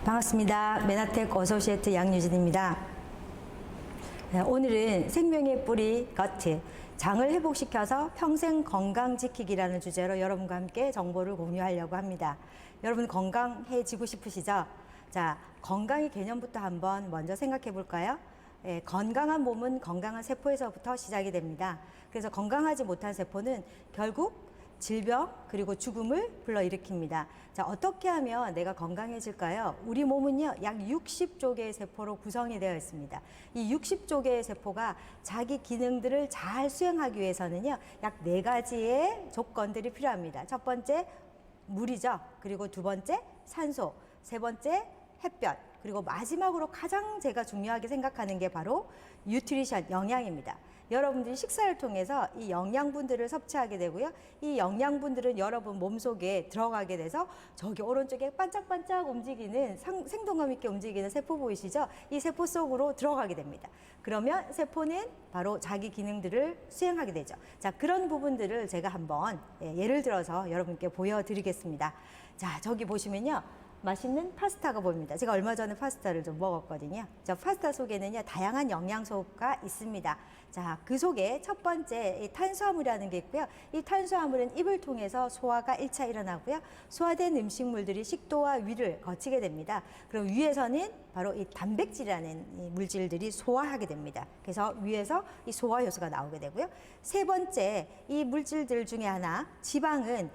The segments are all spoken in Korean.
반갑습니다. 메나텍 어소시에이트 양유진입니다. 오늘은 생명의 뿌리 거트, 장을 회복시켜서 평생 건강 지키기라는 주제로 여러분과 함께 정보를 공유하려고 합니다. 여러분 건강해지고 싶으시죠? 자, 건강의 개념부터 한번 먼저 생각해 볼까요? 건강한 몸은 건강한 세포에서부터 시작이 됩니다. 그래서 건강하지 못한 세포는 결국 질병 그리고 죽음을 불러일으킵니다. 자, 어떻게 하면 내가 건강해질까요? 우리 몸은요 약 60조 개의 세포로 구성이 되어 있습니다. 이 60조 개의 세포가 자기 기능들을 잘 수행하기 위해서는요 약 4가지의 조건들이 필요합니다. 첫 번째 물이죠. 그리고 두 번째 산소, 세 번째 햇볕, 그리고 마지막으로 가장 제가 중요하게 생각하는 게 바로 뉴트리션, 영양입니다. 여러분들이 식사를 통해서 이 영양분들을 섭취하게 되고요. 이 영양분들은 여러분 몸속에 들어가게 돼서 저기 오른쪽에 반짝반짝 움직이는 생동감 있게 움직이는 세포 보이시죠? 이 세포 속으로 들어가게 됩니다. 그러면 세포는 바로 자기 기능들을 수행하게 되죠. 자, 그런 부분들을 제가 한번 예를 들어서 여러분께 보여드리겠습니다. 자, 저기 보시면요. 맛있는 파스타가 보입니다. 제가 얼마 전에 파스타를 좀 먹었거든요. 저 파스타 속에는요, 다양한 영양소가 있습니다. 자, 그 속에 첫 번째 이 탄수화물이라는 게 있고요. 이 탄수화물은 입을 통해서 소화가 1차 일어나고요. 소화된 음식물들이 식도와 위를 거치게 됩니다. 그럼 위에서는 바로 이 단백질이라는 이 물질들이 소화하게 됩니다. 그래서 위에서 이 소화 효소가 나오게 되고요. 세 번째, 이 물질들 중에 하나, 지방은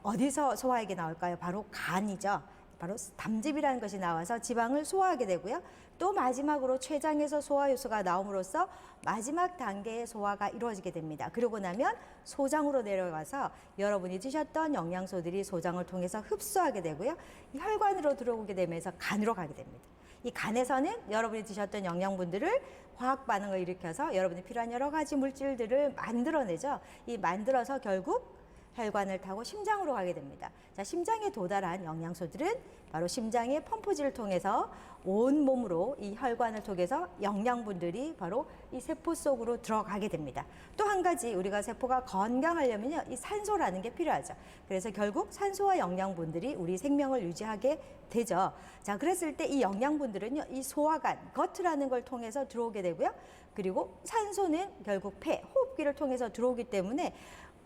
어디서 소화액이 나올까요? 바로 간이죠. 바로 담즙이라는 것이 나와서 지방을 소화하게 되고요. 또 마지막으로 췌장에서 소화효소가 나옴으로써 마지막 단계의 소화가 이루어지게 됩니다. 그러고 나면 소장으로 내려가서 여러분이 드셨던 영양소들이 소장을 통해서 흡수하게 되고요. 이 혈관으로 들어오게 되면서 간으로 가게 됩니다. 이 간에서는 여러분이 드셨던 영양분들을 화학 반응을 일으켜서 여러분이 필요한 여러 가지 물질들을 만들어내죠. 이 만들어서 결국 혈관을 타고 심장으로 가게 됩니다. 자, 심장에 도달한 영양소들은 바로 심장의 펌프질을 통해서 온 몸으로 이 혈관을 통해서 영양분들이 바로 이 세포 속으로 들어가게 됩니다. 또 한 가지 우리가 세포가 건강하려면요, 이 산소라는 게 필요하죠. 그래서 결국 산소와 영양분들이 우리 생명을 유지하게 되죠. 자, 그랬을 때 이 영양분들은요, 이 소화관, 거트라는 걸 통해서 들어오게 되고요. 그리고 산소는 결국 폐, 호흡기를 통해서 들어오기 때문에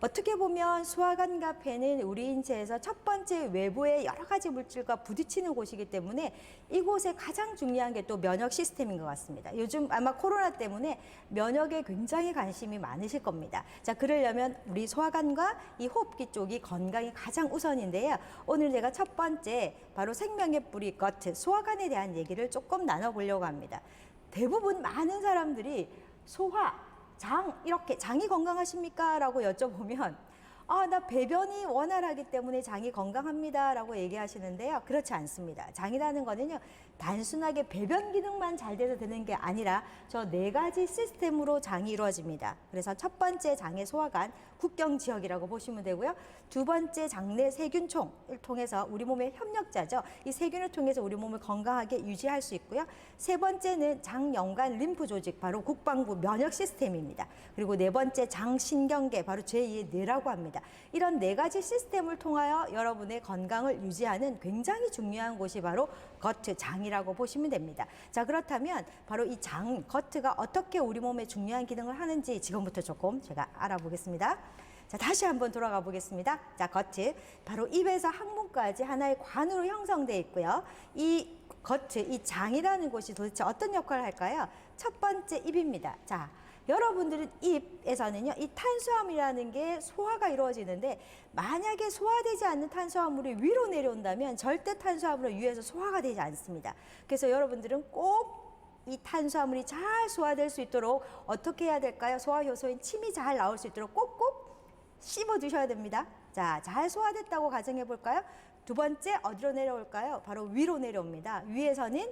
어떻게 보면 소화관과 폐는 우리 인체에서 첫 번째 외부의 여러 가지 물질과 부딪히는 곳이기 때문에 이곳에 가장 중요한 게 또 면역 시스템인 것 같습니다. 요즘 아마 코로나 때문에 면역에 굉장히 관심이 많으실 겁니다. 자, 그러려면 우리 소화관과 이 호흡기 쪽이 건강이 가장 우선인데요. 오늘 제가 첫 번째 바로 생명의 뿌리 거트, 소화관에 대한 얘기를 조금 나눠보려고 합니다. 대부분 많은 사람들이 소화, 장, 이렇게 장이 건강하십니까? 라고 여쭤보면 나 배변이 원활하기 때문에 장이 건강합니다 라고 얘기하시는데요. 그렇지 않습니다. 장이라는 거는요, 단순하게 배변 기능만 잘 돼서 되는 게 아니라 저 4가지 시스템으로 장이 이루어집니다. 그래서 첫 번째 장의 소화관, 국경지역이라고 보시면 되고요. 두 번째 장내 세균총을 통해서 우리 몸의 협력자죠. 이 세균을 통해서 우리 몸을 건강하게 유지할 수 있고요. 세 번째는 장연관 림프 조직, 바로 국방부 면역 시스템입니다. 그리고 네 번째 장신경계, 바로 제2의 뇌라고 합니다. 이런 4가지 시스템을 통하여 여러분의 건강을 유지하는 굉장히 중요한 곳이 바로 거트, 장이라고 보시면 됩니다. 자, 그렇다면 바로 이 장, 거트가 어떻게 우리 몸에 중요한 기능을 하는지 지금부터 조금 제가 알아보겠습니다. 자, 다시 한번 돌아가 보겠습니다. 자, 거트, 바로 입에서 항문까지 하나의 관으로 형성되어 있고요. 이 거트, 이 장이라는 곳이 도대체 어떤 역할을 할까요? 첫 번째 입입니다. 자, 여러분들은 입에서는요, 이 탄수화물이라는 게 소화가 이루어지는데 만약에 소화되지 않는 탄수화물이 위로 내려온다면 절대 탄수화물은 위에서 소화가 되지 않습니다. 그래서 여러분들은 꼭 이 탄수화물이 잘 소화될 수 있도록 어떻게 해야 될까요? 소화효소인 침이 잘 나올 수 있도록 꼭꼭 씹어 주셔야 됩니다. 자, 잘 소화됐다고 가정해 볼까요? 두 번째 어디로 내려올까요? 바로 위로 내려옵니다. 위에서는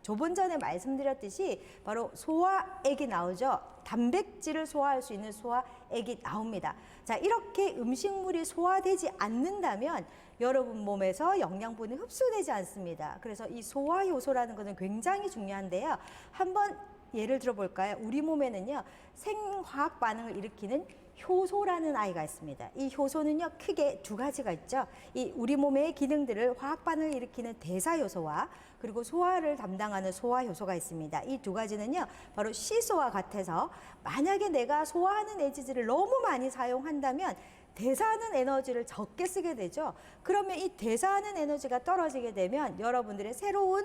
조금 전에 말씀드렸듯이 바로 소화액이 나오죠. 단백질을 소화할 수 있는 소화액이 나옵니다. 자, 이렇게 음식물이 소화되지 않는다면 여러분 몸에서 영양분이 흡수되지 않습니다. 그래서 이 소화 효소라는 것은 굉장히 중요한데요. 한번 예를 들어 볼까요? 우리 몸에는요, 생화학 반응을 일으키는 효소라는 아이가 있습니다. 이 효소는요, 크게 두 가지가 있죠. 이 우리 몸의 기능들을 화학반을 일으키는 대사 요소와 그리고 소화를 담당하는 소화 효소가 있습니다. 이 두 가지는요, 바로 시소와 같아서 만약에 내가 소화하는 에너지를 너무 많이 사용한다면 대사하는 에너지를 적게 쓰게 되죠. 그러면 이 대사하는 에너지가 떨어지게 되면 여러분들의 새로운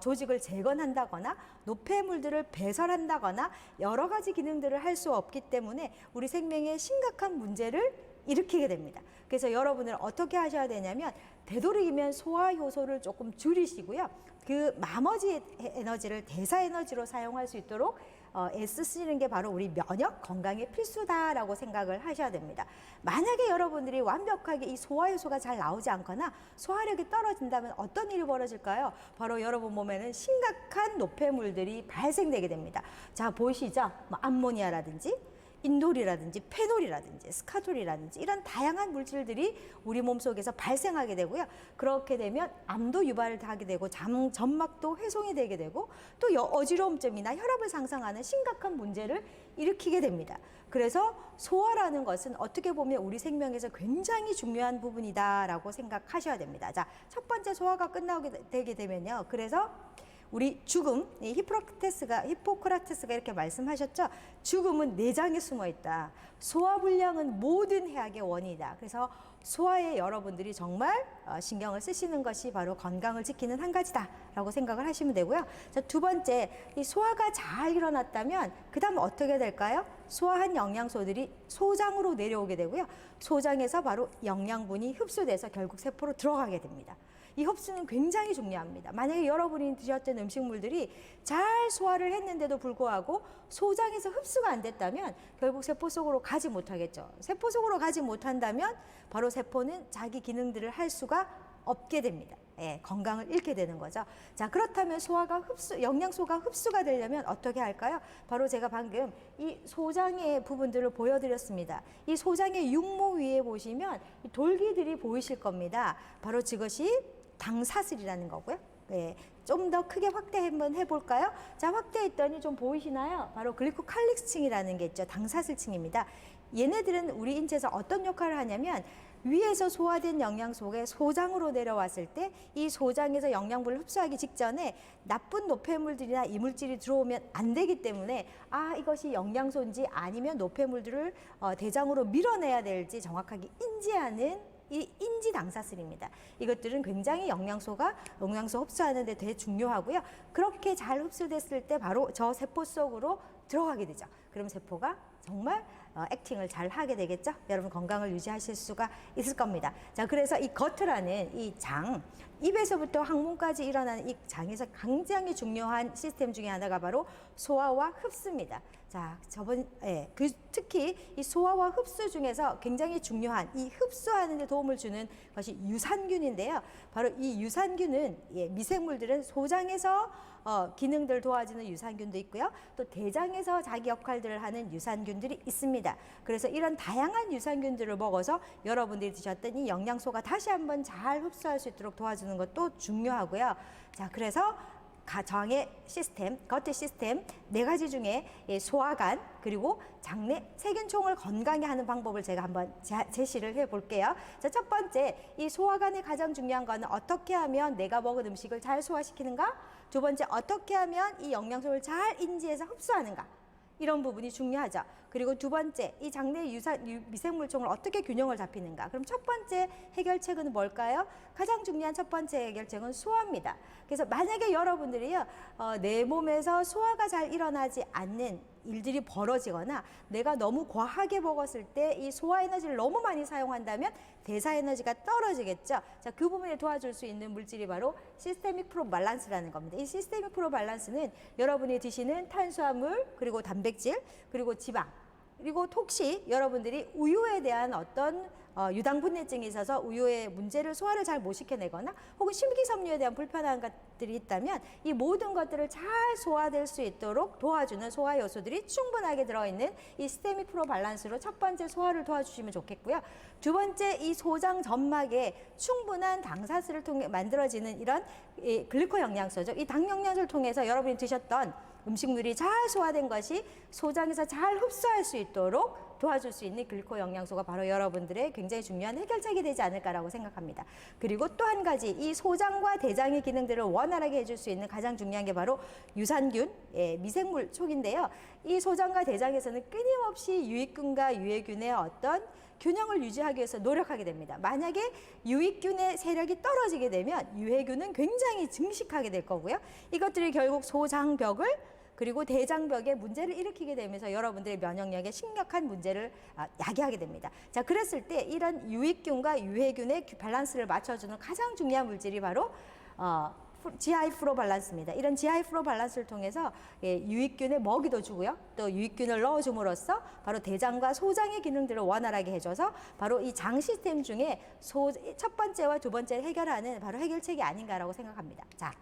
조직을 재건한다거나 노폐물들을 배설한다거나 여러 가지 기능들을 할 수 없기 때문에 우리 생명에 심각한 문제를 일으키게 됩니다. 그래서 여러분들은 어떻게 하셔야 되냐면 되도록이면 소화 효소를 조금 줄이시고요. 그 나머지 에너지를 대사 에너지로 사용할 수 있도록 애쓰시는 게 바로 우리 면역 건강에 필수다라고 생각을 하셔야 됩니다. 만약에 여러분들이 완벽하게 이 소화 효소가 잘 나오지 않거나 소화력이 떨어진다면 어떤 일이 벌어질까요? 바로 여러분 몸에는 심각한 노폐물들이 발생되게 됩니다. 자, 보이시죠? 뭐 암모니아라든지 인돌이라든지 페놀이라든지 스카톨이라든지 이런 다양한 물질들이 우리 몸속에서 발생하게 되고요. 그렇게 되면 암도 유발을 하게 되고 점막도 훼손이 되게 되고 또 어지러움증이나 혈압을 상승하는 심각한 문제를 일으키게 됩니다. 그래서 소화라는 것은 어떻게 보면 우리 생명에서 굉장히 중요한 부분이다라고 생각하셔야 됩니다. 자, 첫 번째 소화가 끝나게 되게 되면요. 그래서 우리 죽음, 히포크라테스가 이렇게 말씀하셨죠. 죽음은 내장에 숨어 있다. 소화불량은 모든 해악의 원인이다. 그래서 소화에 여러분들이 정말 신경을 쓰시는 것이 바로 건강을 지키는 한 가지다라고 생각을 하시면 되고요. 자, 두 번째, 이 소화가 잘 일어났다면 그 다음 어떻게 될까요? 소화한 영양소들이 소장으로 내려오게 되고요. 소장에서 바로 영양분이 흡수돼서 결국 세포로 들어가게 됩니다. 이 흡수는 굉장히 중요합니다. 만약에 여러분이 드셨던 음식물들이 잘 소화를 했는데도 불구하고 소장에서 흡수가 안 됐다면 결국 세포 속으로 가지 못하겠죠. 세포 속으로 가지 못한다면 바로 세포는 자기 기능들을 할 수가 없게 됩니다. 예, 건강을 잃게 되는 거죠. 자, 그렇다면 영양소가 흡수가 되려면 어떻게 할까요? 바로 제가 방금 이 소장의 부분들을 보여드렸습니다. 이 소장의 육모 위에 보시면 이 돌기들이 보이실 겁니다. 바로 이것이 당사슬이라는 거고요. 네, 좀 더 크게 확대 한번 해볼까요? 자, 확대했더니 좀 보이시나요? 바로 글리코칼릭스층이라는 게 있죠. 당사슬층입니다. 얘네들은 우리 인체에서 어떤 역할을 하냐면 위에서 소화된 영양소가 소장으로 내려왔을 때 이 소장에서 영양분을 흡수하기 직전에 나쁜 노폐물들이나 이물질이 들어오면 안 되기 때문에 이것이 영양소인지 아니면 노폐물들을 대장으로 밀어내야 될지 정확하게 인지하는 이 인지 당사슬입니다. 이것들은 굉장히 영양소 흡수하는 데 되게 중요하고요. 그렇게 잘 흡수됐을 때 바로 저 세포 속으로 들어가게 되죠. 그럼 세포가 정말 액팅을 잘 하게 되겠죠. 여러분 건강을 유지하실 수가 있을 겁니다. 자, 그래서 이 거트라는 이 장, 입에서부터 항문까지 일어나는 이 장에서 굉장히 중요한 시스템 중에 하나가 바로 소화와 흡수입니다. 자, 특히 이 소화와 흡수 중에서 굉장히 중요한 이 흡수하는 데 도움을 주는 것이 유산균인데요. 바로 이 유산균은 미생물들은 소장에서 기능들 도와주는 유산균도 있고요. 또 대장에서 자기 역할들을 하는 유산균들이 있습니다. 그래서 이런 다양한 유산균들을 먹어서 여러분들이 드셨던 이 영양소가 다시 한번 잘 흡수할 수 있도록 도와주는 것도 중요하고요. 자, 그래서 장의 시스템, 거트 시스템 4가지 중에 소화관 그리고 장내 세균총을 건강히 하는 방법을 제가 한번 제시를 해볼게요. 자, 첫 번째, 이 소화관의 가장 중요한 거는 어떻게 하면 내가 먹은 음식을 잘 소화시키는가? 두 번째, 어떻게 하면 이 영양소를 잘 인지해서 흡수하는가? 이런 부분이 중요하죠. 그리고 두 번째, 이 장내 미생물총을 어떻게 균형을 잡히는가? 그럼 첫 번째 해결책은 뭘까요? 가장 중요한 첫 번째 해결책은 소화입니다. 그래서 만약에 여러분들이요, 내 몸에서 소화가 잘 일어나지 않는 일들이 벌어지거나 내가 너무 과하게 먹었을 때 이 소화 에너지를 너무 많이 사용한다면 대사 에너지가 떨어지겠죠. 자, 그 부분에 도와줄 수 있는 물질이 바로 시스테믹 프로밸런스라는 겁니다. 이 시스테믹 프로밸런스는 여러분이 드시는 탄수화물, 그리고 단백질, 그리고 지방, 그리고 혹시 여러분들이 우유에 대한 어떤 유당분해증이 있어서 우유의 문제를 소화를 잘 못 시켜내거나 혹은 식이섬유에 대한 불편한 것들이 있다면 이 모든 것들을 잘 소화될 수 있도록 도와주는 소화 요소들이 충분하게 들어있는 이 시스테믹 프로밸런스로 첫 번째 소화를 도와주시면 좋겠고요. 두 번째, 이 소장 점막에 충분한 당사슬을 통해 만들어지는 이런 글리코 영양소죠. 이 당 영양소를 통해서 여러분이 드셨던 음식물이 잘 소화된 것이 소장에서 잘 흡수할 수 있도록 도와줄 수 있는 글리코 영양소가 바로 여러분들의 굉장히 중요한 해결책이 되지 않을까라고 생각합니다. 그리고 또 한 가지 이 소장과 대장의 기능들을 원활하게 해줄 수 있는 가장 중요한 게 바로 유산균, 미생물 촉인데요. 이 소장과 대장에서는 끊임없이 유익균과 유해균의 어떤 균형을 유지하기 위해서 노력하게 됩니다. 만약에 유익균의 세력이 떨어지게 되면 유해균은 굉장히 증식하게 될 거고요. 이것들이 결국 소장벽을 그리고 대장벽에 문제를 일으키게 되면서 여러분들의 면역력에 심각한 문제를 야기하게 됩니다. 자, 그랬을 때 이런 유익균과 유해균의 밸런스를 맞춰주는 가장 중요한 물질이 바로 GI 플로 밸런스입니다. 이런 GI 플로 밸런스를 통해서 유익균에 먹이도 주고요. 또 유익균을 넣어줌으로써 바로 대장과 소장의 기능들을 원활하게 해줘서 바로 이 장 시스템 중에 첫 번째와 두 번째를 해결하는 바로 해결책이 아닌가라고 생각합니다. 자,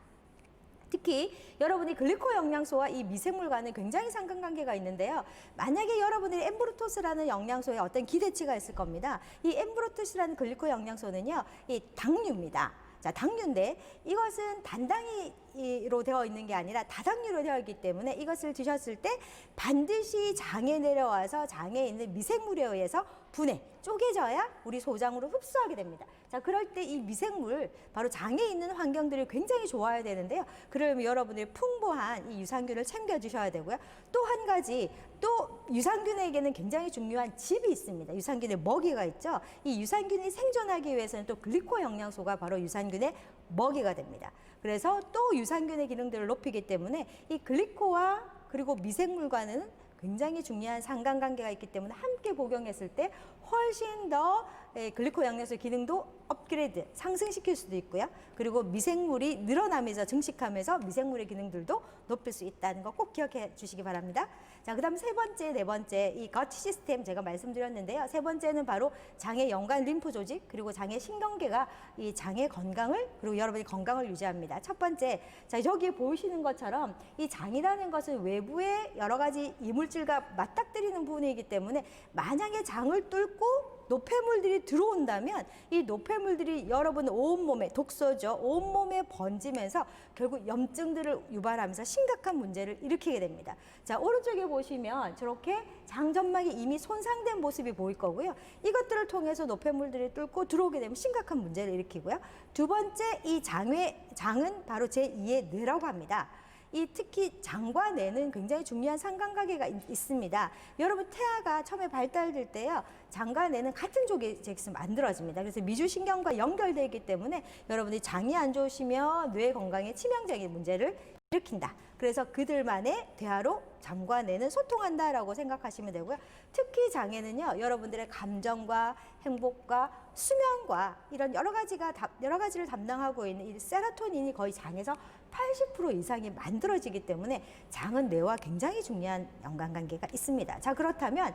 특히 여러분이 글리코 영양소와 이 미생물과는 굉장히 상관관계가 있는데요. 만약에 여러분이 엠브루토스라는 영양소에 어떤 기대치가 있을 겁니다. 이 엠브루토스라는 글리코 영양소는요, 이 당류입니다. 자, 당류인데 이것은 단당류로 되어 있는 게 아니라 다당류로 되어 있기 때문에 이것을 드셨을 때 반드시 장에 내려와서 장에 있는 미생물에 의해서 분해, 쪼개져야 우리 소장으로 흡수하게 됩니다. 자, 그럴 때 이 미생물, 바로 장에 있는 환경들이 굉장히 좋아야 되는데요. 그러면 여러분들이 풍부한 이 유산균을 챙겨 주셔야 되고요. 또 한 가지, 또 유산균에게는 굉장히 중요한 즙이 있습니다. 유산균의 먹이가 있죠. 이 유산균이 생존하기 위해서는 또 글리코 영양소가 바로 유산균의 먹이가 됩니다. 그래서 또 유산균의 기능들을 높이기 때문에 이 글리코와 그리고 미생물과는 굉장히 중요한 상관관계가 있기 때문에 함께 복용했을 때 훨씬 더 글리코 영양소 기능도 업그레이드, 상승시킬 수도 있고요. 그리고 미생물이 늘어나면서 증식하면서 미생물의 기능들도 높일 수 있다는 거 꼭 기억해 주시기 바랍니다. 자, 그 다음 세 번째, 네 번째 이 거치 시스템 제가 말씀드렸는데요. 세 번째는 바로 장의 연관 림프 조직 그리고 장의 신경계가 이 장의 건강을 그리고 여러분의 건강을 유지합니다. 첫 번째, 자, 여기 보이시는 것처럼 이 장이라는 것은 외부의 여러 가지 이물질과 맞닥뜨리는 부분이기 때문에 만약에 장을 뚫고 노폐물들이 들어온다면 이 노폐물들이 여러분 온몸에 독소죠. 온몸에 번지면서 결국 염증들을 유발하면서 심각한 문제를 일으키게 됩니다. 자, 오른쪽에 보시면 저렇게 장점막이 이미 손상된 모습이 보일 거고요. 이것들을 통해서 노폐물들이 뚫고 들어오게 되면 심각한 문제를 일으키고요. 두 번째, 이 장은 바로 제2의 뇌라고 합니다. 이 특히 장과 뇌는 굉장히 중요한 상관관계가 있습니다. 여러분 태아가 처음에 발달될 때요, 장과 뇌는 같은 조직에서 만들어집니다. 그래서 미주신경과 연결되기 때문에 여러분이 장이 안 좋으시면 뇌 건강에 치명적인 문제를 일으킨다. 그래서 그들만의 대화로 장과 뇌는 소통한다라고 생각하시면 되고요. 특히 장에는요, 여러분들의 감정과 행복과 수면과 이런 여러 가지를 담당하고 있는 이 세로토닌이 거의 장에서 80% 이상이 만들어지기 때문에 장은 뇌와 굉장히 중요한 연관관계가 있습니다. 자, 그렇다면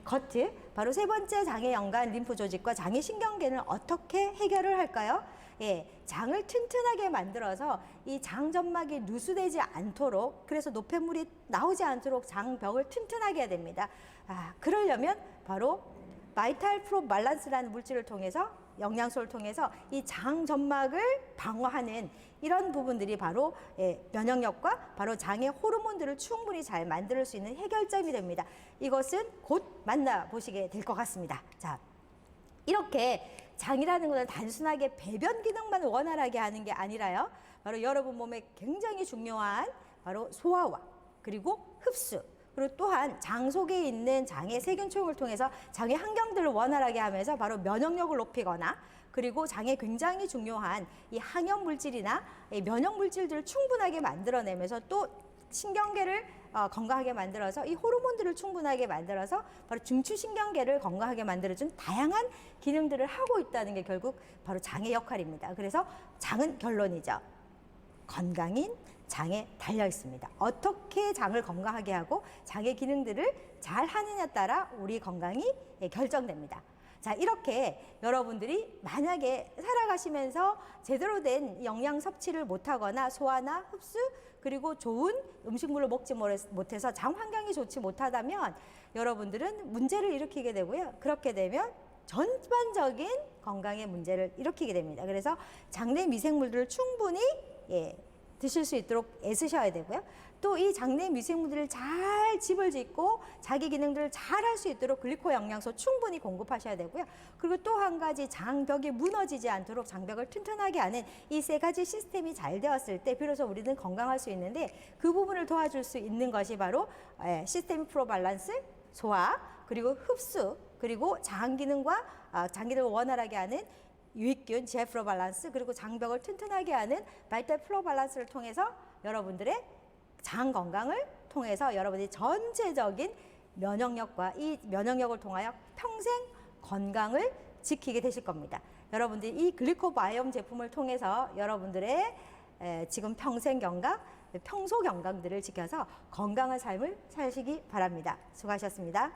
겉, 바로 세 번째 장의 연관 림프 조직과 장의 신경계는 어떻게 해결을 할까요? 장을 튼튼하게 만들어서 이 장점막이 누수되지 않도록, 그래서 노폐물이 나오지 않도록 장벽을 튼튼하게 해야 됩니다. 그러려면 바로 바이탈 프로 밸런스라는 물질을 통해서, 영양소를 통해서 이 장점막을 방어하는 이런 부분들이 바로 면역력과 바로 장의 호르몬들을 충분히 잘 만들 수 있는 해결점이 됩니다. 이것은 곧 만나보시게 될 것 같습니다. 자, 이렇게 장이라는 것은 단순하게 배변 기능만 원활하게 하는 게 아니라요, 바로 여러분 몸에 굉장히 중요한 바로 소화와 그리고 흡수, 그리고 또한 장 속에 있는 장의 세균총을 통해서 장의 환경들을 원활하게 하면서 바로 면역력을 높이거나, 그리고 장에 굉장히 중요한 이 항염 물질이나 면역 물질들을 충분하게 만들어내면서 또 신경계를 건강하게 만들어서 이 호르몬들을 충분하게 만들어서 바로 중추신경계를 건강하게 만들어준 다양한 기능들을 하고 있다는 게 결국 바로 장의 역할입니다. 그래서 장은 결론이죠. 건강인 장에 달려 있습니다. 어떻게 장을 건강하게 하고 장의 기능들을 잘 하느냐에 따라 우리 건강이 결정됩니다. 자, 이렇게 여러분들이 만약에 살아가시면서 제대로 된 영양 섭취를 못하거나 소화나 흡수, 그리고 좋은 음식물을 먹지 못해서 장 환경이 좋지 못하다면 여러분들은 문제를 일으키게 되고요. 그렇게 되면 전반적인 건강에 문제를 일으키게 됩니다. 그래서 장내 미생물들을 충분히 드실 수 있도록 애쓰셔야 되고요. 또 이 장내 미생물들을 잘 집을 짓고 자기 기능들을 잘 할 수 있도록 글리코 영양소 충분히 공급하셔야 되고요. 그리고 또 한 가지 장벽이 무너지지 않도록 장벽을 튼튼하게 하는 이 세 가지 시스템이 잘 되었을 때 비로소 우리는 건강할 수 있는데, 그 부분을 도와줄 수 있는 것이 바로 시스템 프로 밸런스, 소화, 그리고 흡수, 그리고 장 기능과 장기를 원활하게 하는 유익균, 제프로 밸런스, 그리고 장벽을 튼튼하게 하는 바이탈 플로 밸런스를 통해서 여러분들의 장 건강을 통해서 여러분이 전체적인 면역력과 이 면역력을 통하여 평생 건강을 지키게 되실 겁니다. 여러분들이 이 글리코바이옴 제품을 통해서 여러분들의 지금 평생 건강, 평소 건강들을 지켜서 건강한 삶을 사시기 바랍니다. 수고하셨습니다.